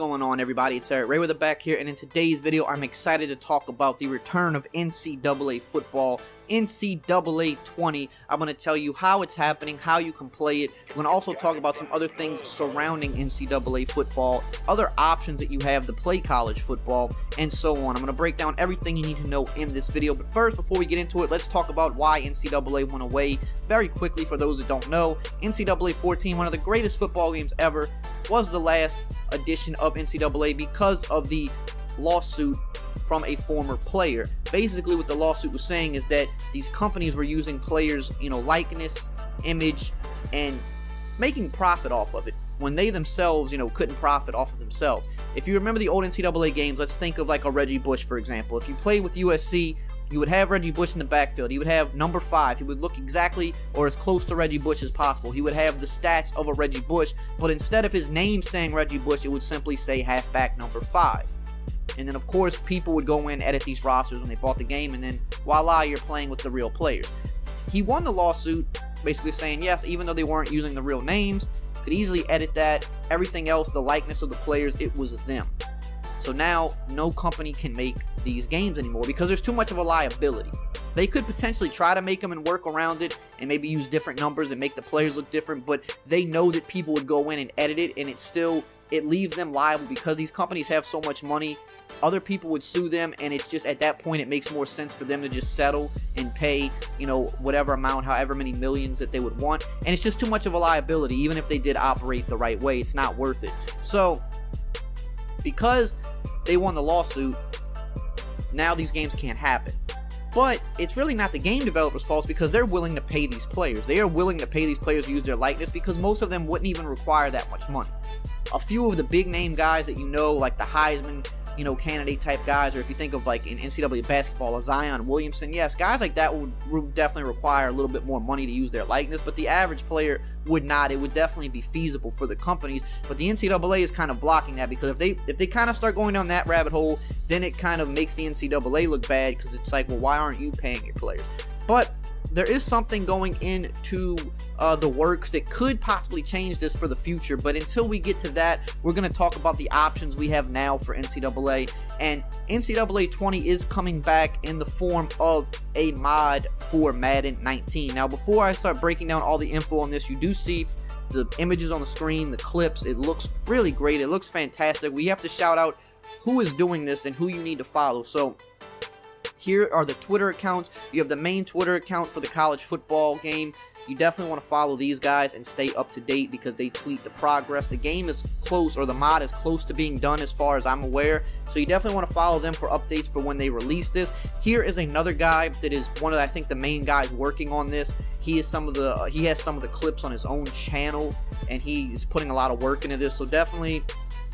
going on, everybody? It's EricRayweather back here, and in today's video, I'm excited to talk about the return of NCAA football, NCAA 20. I'm going to tell you how it's happening, how you can play it. I'm going to also talk about some other things surrounding NCAA football, other options that you have to play college football, and so on. I'm going to break down everything you need to know in this video. But first, before we get into it, let's talk about why NCAA went away very quickly. For those that don't know, NCAA 14, one of the greatest football games ever, was the last edition of NCAA because of the lawsuit from a former player. Basically, what the lawsuit was saying is that these companies were using players, likeness, image, and making profit off of it when they themselves, couldn't profit off of themselves. If you remember the old NCAA games, let's think of like a Reggie Bush, for example. If you played with USC, you would have Reggie Bush in the backfield. He would have number 5. He would look exactly or as close to Reggie Bush as possible. He would have the stats of a Reggie Bush, but instead of his name saying Reggie Bush, it would simply say halfback number 5. And then, of course, people would go in and edit these rosters when they bought the game, and then voila, you're playing with the real players. He won the lawsuit, basically saying, yes, even though they weren't using the real names, could easily edit that. Everything else, the likeness of the players, it was them. So now, no company can make these games anymore because there's too much of a liability. They could potentially try to make them and work around it and maybe use different numbers and make the players look different, but they know that people would go in and edit it, and it leaves them liable because these companies have so much money. Other people would sue them, and it's just at that point it makes more sense for them to just settle and pay, whatever amount, however many millions that they would want. And it's just too much of a liability. Even if they did operate the right way, it's not worth it. So, because they won the lawsuit, now these games can't happen. But it's really not the game developers' fault because they're willing to pay these players. They are willing to pay these players to use their likeness because most of them wouldn't even require that much money. A few of the big name guys that like the Heisman, candidate type guys, or if you think of like in NCAA basketball, a Zion Williamson, yes, guys like that would definitely require a little bit more money to use their likeness, but the average player would not. It would definitely be feasible for the companies, but the NCAA is kind of blocking that because if they kind of start going down that rabbit hole, then it kind of makes the NCAA look bad because it's like, well, why aren't you paying your players? But there is something going into the works that could possibly change this for the future, but until we get to that, we're going to talk about the options we have now for NCAA, and NCAA 20 is coming back in the form of a mod for Madden 19. Now, before I start breaking down all the info on this, you do see the images on the screen, the clips. It looks really great. It looks fantastic. We have to shout out who is doing this and who you need to follow. So here are the Twitter accounts. You have the main Twitter account for the college football game. You definitely want to follow these guys and stay up to date because they tweet the progress. The game is close, or the mod is close to being done as far as I'm aware. So you definitely want to follow them for updates for when they release this. Here is another guy that is one of, I think, the main guys working on this. He has some of the clips on his own channel, and he is putting a lot of work into this. So definitely,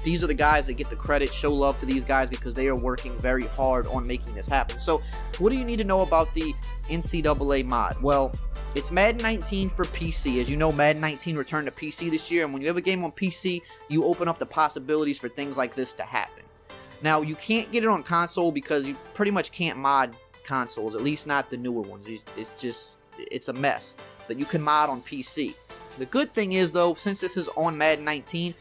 these are the guys that get the credit. Show love to these guys because they are working very hard on making this happen. So what do you need to know about the NCAA mod? Well, it's Madden 19 for PC. As you know, Madden 19 returned to PC this year, and when you have a game on PC, you open up the possibilities for things like this to happen. Now, you can't get it on console because you pretty much can't mod consoles, at least not the newer ones. It's a mess. But you can mod on PC. The good thing is, though, since this is on Madden 19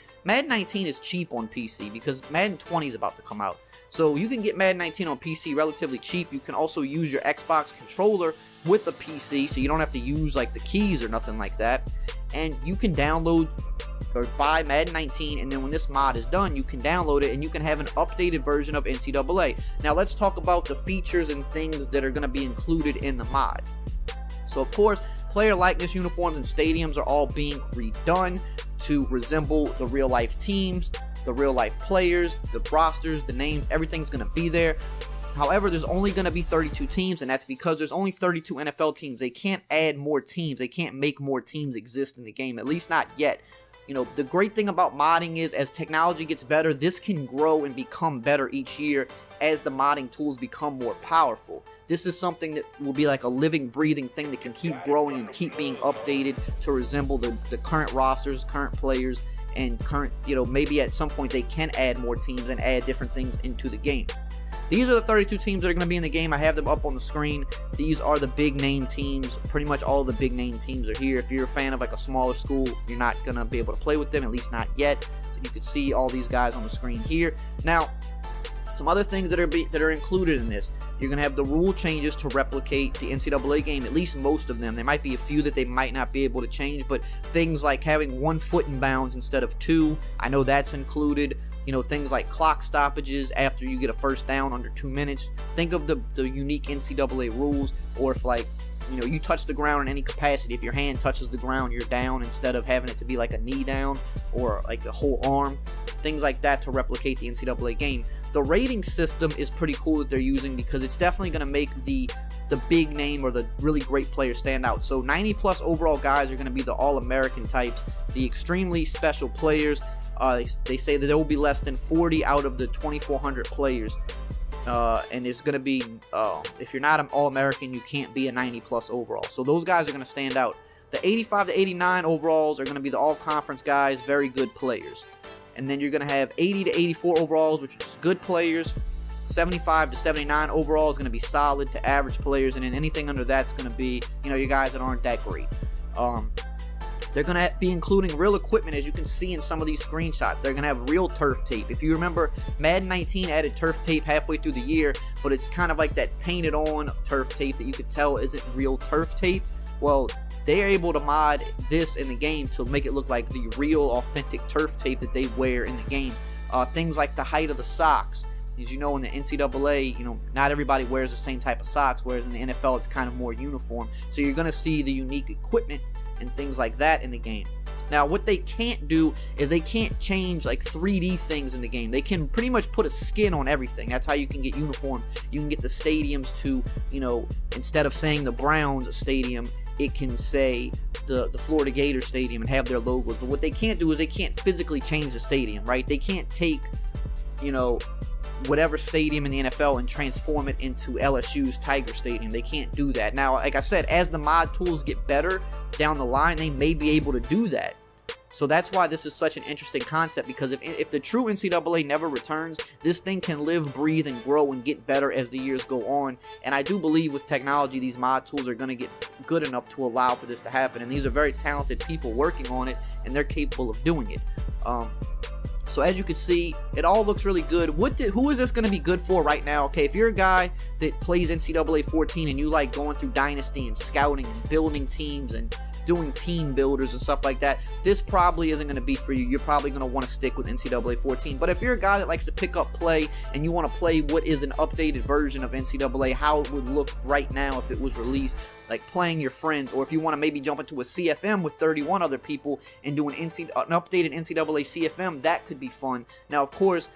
is cheap on PC because Madden 20 is about to come out. So you can get Madden 19 on PC relatively cheap. You can also use your Xbox controller with a PC, so you don't have to use like the keys or nothing like that. And you can download or buy Madden 19, and then when this mod is done, you can download it and you can have an updated version of NCAA. Now let's talk about the features and things that are going to be included in the mod. So of course, player likeness uniforms and stadiums are all being redone to resemble the real life teams, the real life players, the rosters, the names, everything's going to be there. However, there's only going to be 32 teams, and that's because there's only 32 NFL teams. They can't add more teams. They can't make more teams exist in the game, at least not yet. The great thing about modding is as technology gets better, this can grow and become better each year as the modding tools become more powerful. This is something that will be like a living, breathing thing that can keep growing and keep being updated to resemble the current rosters, current players, and current, maybe at some point they can add more teams and add different things into the game. These are the 32 teams that are going to be in the game. I have them up on the screen. These are the big name teams. Pretty much all the big name teams are here. If you're a fan of like a smaller school, you're not going to be able to play with them, at least not yet. You can see all these guys on the screen here. Now, some other things that are included in this. You're going to have the rule changes to replicate the NCAA game, at least most of them. There might be a few that they might not be able to change, but things like having 1 foot in bounds instead of 2, I know that's included. You know, things like clock stoppages after you get a first down under 2 minutes. Think of the unique NCAA rules, or if, like, you know, you touch the ground in any capacity. If your hand touches the ground, you're down, instead of having it to be like a knee down or like a whole arm. Things like that to replicate the NCAA game. The rating system is pretty cool that they're using, because it's definitely going to make the big name or the really great players stand out. So 90 plus overall guys are going to be the All-American types, the extremely special players. They say that there will be less than 40 out of the 2,400 players. And it's going to be, if you're not an All-American, you can't be a 90 plus overall. So those guys are going to stand out. The 85 to 89 overalls are going to be the All-Conference guys, very good players. And then you're going to have 80 to 84 overalls, which is good players. 75 to 79 overall is going to be solid to average players. And then anything under that's going to be, you know, your guys that aren't that great. They're going to be including real equipment, as you can see in some of these screenshots. They're going to have real turf tape. If you remember, Madden 19 added turf tape halfway through the year, but it's kind of like that painted on turf tape that you could tell isn't real turf tape. Well, they are able to mod this in the game to make it look like the real, authentic turf tape that they wear in the game. Things like the height of the socks. As you know, in the NCAA, you know, not everybody wears the same type of socks, whereas in the NFL, it's kind of more uniform. So you're going to see the unique equipment and things like that in the game. Now, what they can't do is they can't change like 3D things in the game. They can pretty much put a skin on everything. That's how you can get uniform. You can get the stadiums to, you know, instead of saying the Browns stadium, it can say the Florida Gators stadium and have their logos. But what they can't do is they can't physically change the stadium, right? They can't take, you know, whatever stadium in the NFL and transform it into LSU's Tiger Stadium. They can't do that. Now, like I said, as the mod tools get better down the line, they may be able to do that. So that's why this is such an interesting concept, because if the true NCAA never returns, this thing can live, breathe, and grow and get better as the years go on. And I do believe with technology, these mod tools are going to get good enough to allow for this to happen. And these are very talented people working on it, and they're capable of doing it. So as you can see, it all looks really good. Who is this going to be good for right now? Okay, if you're a guy that plays NCAA 14 and you like going through Dynasty and scouting and building teams and doing team builders and stuff like that, this probably isn't going to be for you. You're probably going to want to stick with NCAA 14. But if you're a guy that likes to pick up play and you want to play what is an updated version of NCAA, how it would look right now if it was released, like playing your friends, or if you want to maybe jump into a CFM with 31 other people and do an updated NCAA CFM, that could be fun. Now, of course,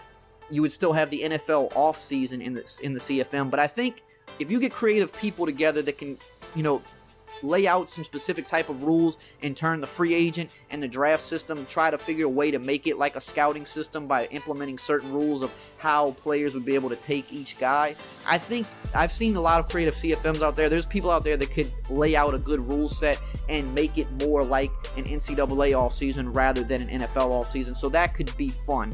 you would still have the NFL offseason in the CFM, but I think if you get creative people together that can, you know, lay out some specific type of rules and turn the free agent and the draft system, try to figure a way to make it like a scouting system by implementing certain rules of how players would be able to take each guy. I think I've seen a lot of creative CFMs out there. There's people out there that could lay out a good rule set and make it more like an NCAA offseason rather than an NFL offseason, so that could be fun.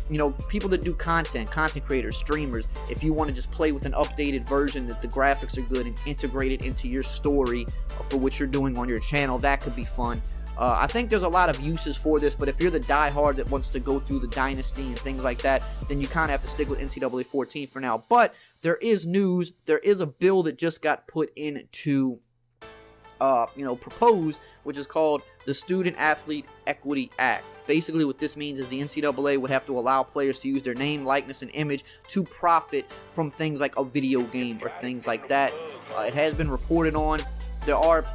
You know, people that do content creators, streamers, if you want to just play with an updated version that the graphics are good and integrate it into your story for what you're doing on your channel, that could be fun. I think there's a lot of uses for this, but if you're the diehard that wants to go through the Dynasty and things like that, then you kind of have to stick with NCAA 14 for now. But there is news. There is a bill that just got put into proposed, which is called the Student Athlete Equity Act. Basically, what this means is the NCAA would have to allow players to use their name, likeness, and image to profit from things like a video game or things like that. It has been reported on. There are,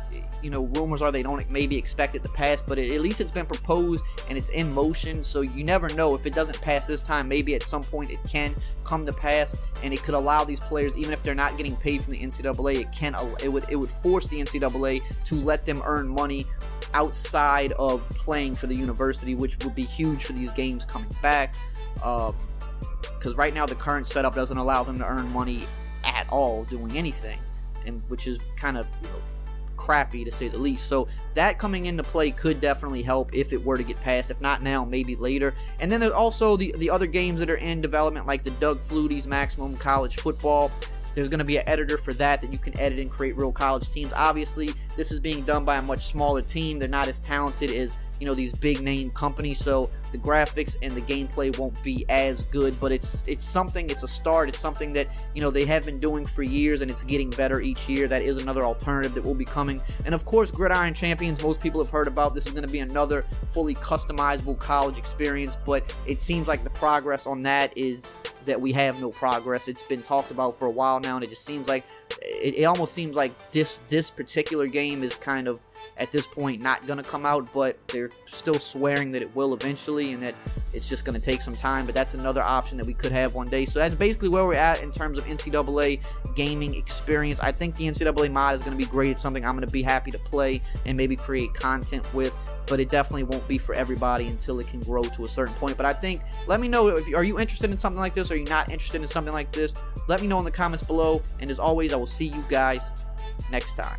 rumors are they don't maybe expect it to pass, but at least it's been proposed and it's in motion, so you never know. If it doesn't pass this time, maybe at some point it can come to pass, and it could allow these players, even if they're not getting paid from the NCAA, it would force the NCAA to let them earn money outside of playing for the university, which would be huge for these games coming back, because right now the current setup doesn't allow them to earn money at all doing anything, and which is kind of crappy to say the least. So that coming into play could definitely help if it were to get passed. If not now, maybe later. And then there's also the other games that are in development, like the Doug Flutie's Maximum College Football. There's going to be an editor for that you can edit and create real college teams. Obviously, this is being done by a much smaller team. They're not as talented as you know, these big name companies, so the graphics and the gameplay won't be as good, but it's something, it's a start, it's something that, you know, they have been doing for years, and it's getting better each year. That is another alternative that will be coming. And of course, Gridiron Champions, most people have heard about. This is going to be another fully customizable college experience, but it seems like the progress on that is that we have no progress. It's been talked about for a while now, and it just seems like, it almost seems like this particular game is kind of, at this point, not going to come out, but they're still swearing that it will eventually, and that it's just going to take some time. But that's another option that we could have one day. So that's basically where we're at in terms of NCAA gaming experience. I think the NCAA mod is going to be great. It's something I'm going to be happy to play and maybe create content with, but it definitely won't be for everybody until it can grow to a certain point. But I think, let me know, are you interested in something like this? Are you not interested in something like this? Let me know in the comments below, and as always, I will see you guys next time.